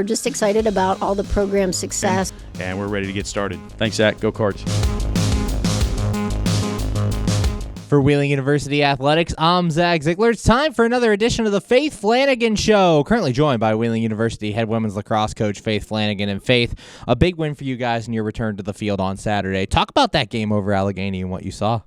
We're just excited about all the program success. And we're ready to get started. Thanks, Zach. Go Cards. For Wheeling University Athletics, I'm Zach Ziegler. It's time for another edition of the Faith Flanagan Show. Currently joined by Wheeling University head women's lacrosse coach Faith Flanagan. And Faith, a big win for you guys in your return to the field on Saturday. Talk about that game over Allegheny and what you saw.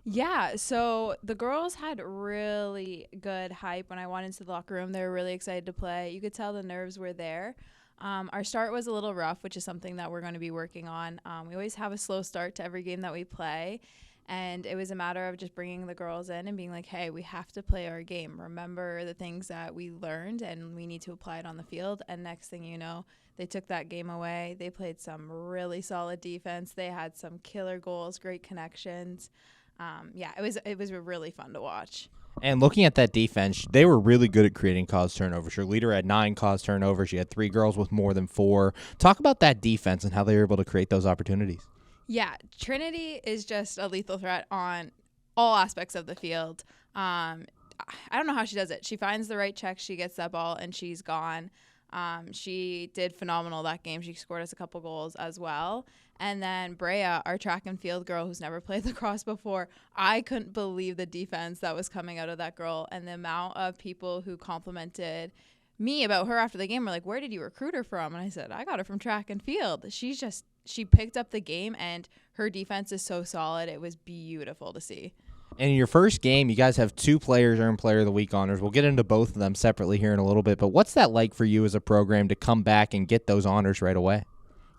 Yeah, so the girls had really good hype when I went into the locker room. They were really excited to play. You could tell the nerves were there. Our start was a little rough, which is something that we're going to be working on. We always have a slow start to every game that we play. And it was a matter of just bringing the girls in and being like, hey, we have to play our game. Remember the things that we learned, and we need to apply it on the field. And next thing you know, they took that game away. They played some really solid defense. They had some killer goals, great connections. It was really fun to watch. And looking at that defense, they were really good at creating caused turnovers. Your leader had 9 caused turnovers. You had 3 girls with more than 4. Talk about that defense and how they were able to create those opportunities. Yeah, Trinity is just a lethal threat on all aspects of the field. I don't know how she does it. She finds the right check, she gets that ball, and she's gone. She did phenomenal that game. She scored us a couple goals as well. And then Brea, our track and field girl who's never played lacrosse before, I couldn't believe the defense that was coming out of that girl, and the amount of people who complimented me about her after the game were like, where did you recruit her from? And I said, I got her from track and field. She picked up the game, and her defense is so solid. It was beautiful to see. And in your first game, you guys have 2 players earn Player of the Week honors. We'll get into both of them separately here in a little bit, but what's that like for you as a program to come back and get those honors right away?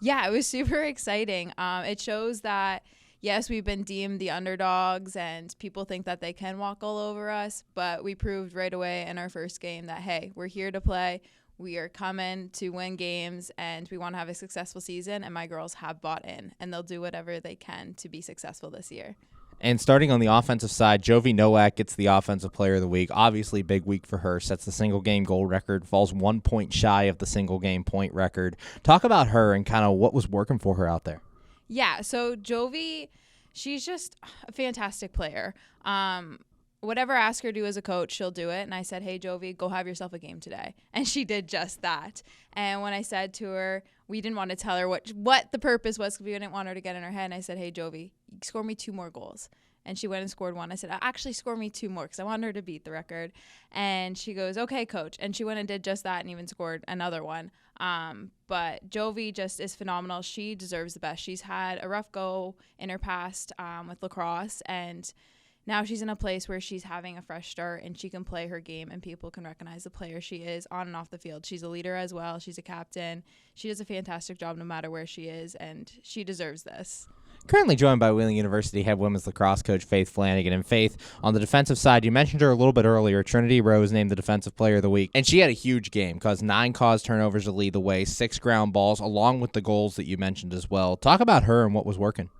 Yeah, it was super exciting. It shows that, yes, we've been deemed the underdogs and people think that they can walk all over us, but we proved right away in our first game that, hey, we're here to play. We are coming to win games, and we want to have a successful season, and my girls have bought in, and they'll do whatever they can to be successful this year. And starting on the offensive side, Jovi Nowak gets the Offensive Player of the Week. Obviously, big week for her. Sets the single-game goal record. Falls 1 point shy of the single-game point record. Talk about her and kind of what was working for her out there. Yeah, so Jovi, she's just a fantastic player. Whatever I ask her to do as a coach, she'll do it. And I said, hey, Jovi, go have yourself a game today. And she did just that. And when I said to her, we didn't want to tell her what the purpose was because we didn't want her to get in her head. And I said, hey, Jovi, score me 2 more goals. And she went and scored 1. I said, actually, score me 2 more because I wanted her to beat the record. And she goes, okay, coach. And she went and did just that and even scored another one. But Jovi just is phenomenal. She deserves the best. She's had a rough go in her past with lacrosse, and now she's in a place where she's having a fresh start and she can play her game and people can recognize the player she is on and off the field. She's a leader as well. She's a captain. She does a fantastic job no matter where she is, and she deserves this. Currently joined by Wheeling University head women's lacrosse coach Faith Flanagan. And Faith, on the defensive side, you mentioned her a little bit earlier. Trinity Rose named the Defensive Player of the Week, and she had a huge game, caused 9 caused turnovers to lead the way, 6 ground balls, along with the goals that you mentioned as well. Talk about her and what was working.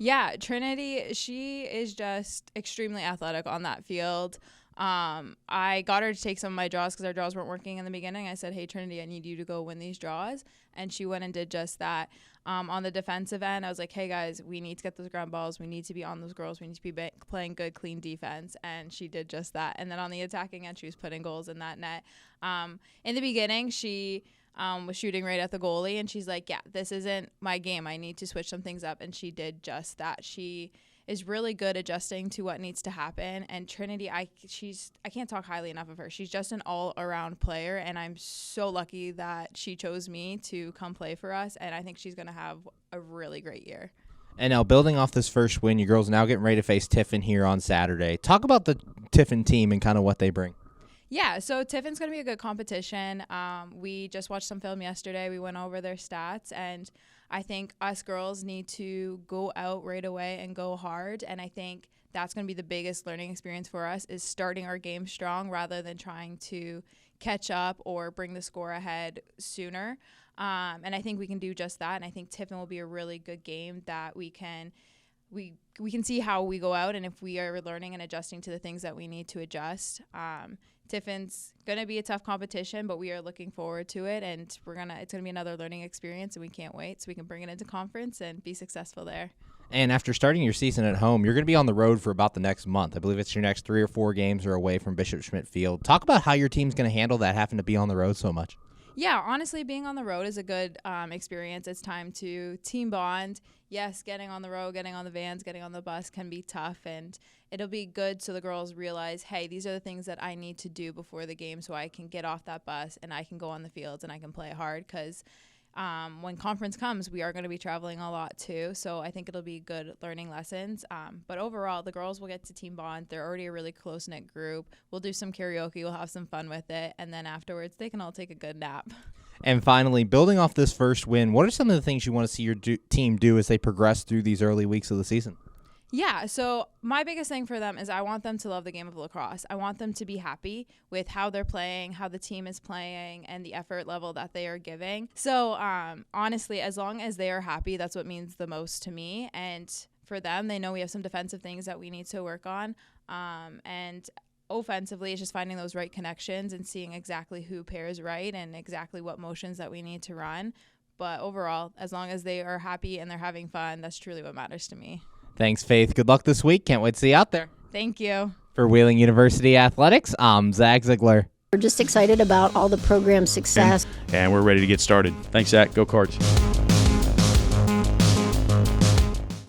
Yeah, Trinity, she is just extremely athletic on that field. I got her to take some of my draws because our draws weren't working in the beginning. I said, hey, Trinity, I need you to go win these draws. And she went and did just that. On the defensive end, I was like, hey, guys, we need to get those ground balls. We need to be on those girls. We need to be playing good, clean defense. And she did just that. And then on the attacking end, she was putting goals in that net. In the beginning, she was shooting right at the goalie, and she's like, yeah, this isn't my game. I need to switch some things up, and she did just that. She is really good adjusting to what needs to happen, and Trinity, I can't talk highly enough of her. She's just an all-around player, and I'm so lucky that she chose me to come play for us, and I think she's going to have a really great year. And now, building off this first win, your girls are now getting ready to face Tiffin here on Saturday. Talk about the Tiffin team and kind of what they bring. Yeah, so Tiffin's going to be a good competition. We just watched some film yesterday. We went over their stats, and I think us girls need to go out right away and go hard, and I think that's going to be the biggest learning experience for us, is starting our game strong rather than trying to catch up or bring the score ahead sooner. And I think we can do just that, and I think Tiffin will be a really good game that we can see how we go out and if we are learning and adjusting to the things that we need to adjust. Tiffin's going to be a tough competition, but we are looking forward to it, and it's going to be another learning experience, and we can't wait so we can bring it into conference and be successful there. And after starting your season at home, you're going to be on the road for about the next month. I believe it's your next 3 or 4 games are away from Bishop Schmidt Field. Talk about how your team's going to handle that, having to be on the road so much. Yeah, honestly, being on the road is a good experience. It's time to team bond. Yes, getting on the road, getting on the vans, getting on the bus can be tough, and it'll be good so the girls realize, hey, these are the things that I need to do before the game so I can get off that bus and I can go on the fields and I can play hard because when conference comes, we are going to be traveling a lot too. So I think it'll be good learning lessons. But overall, the girls will get to team bond. They're already a really close-knit group. We'll do some karaoke. We'll have some fun with it. And then afterwards, they can all take a good nap. And finally, building off this first win, what are some of the things you want to see your team do as they progress through these early weeks of the season? Yeah, so my biggest thing for them is I want them to love the game of lacrosse. I want them to be happy with how they're playing, how the team is playing, and the effort level that they are giving. So honestly, as long as they are happy, that's what means the most to me. And for them, they know we have some defensive things that we need to work on. And offensively, it's just finding those right connections and seeing exactly who pairs right and exactly what motions that we need to run. But overall, as long as they are happy and they're having fun, that's truly what matters to me. Thanks, Faith. Good luck this week. Can't wait to see you out there. Thank you. For Wheeling University Athletics, I'm Zach Ziegler. We're just excited about all the program success. And we're ready to get started. Thanks, Zach. Go Cards.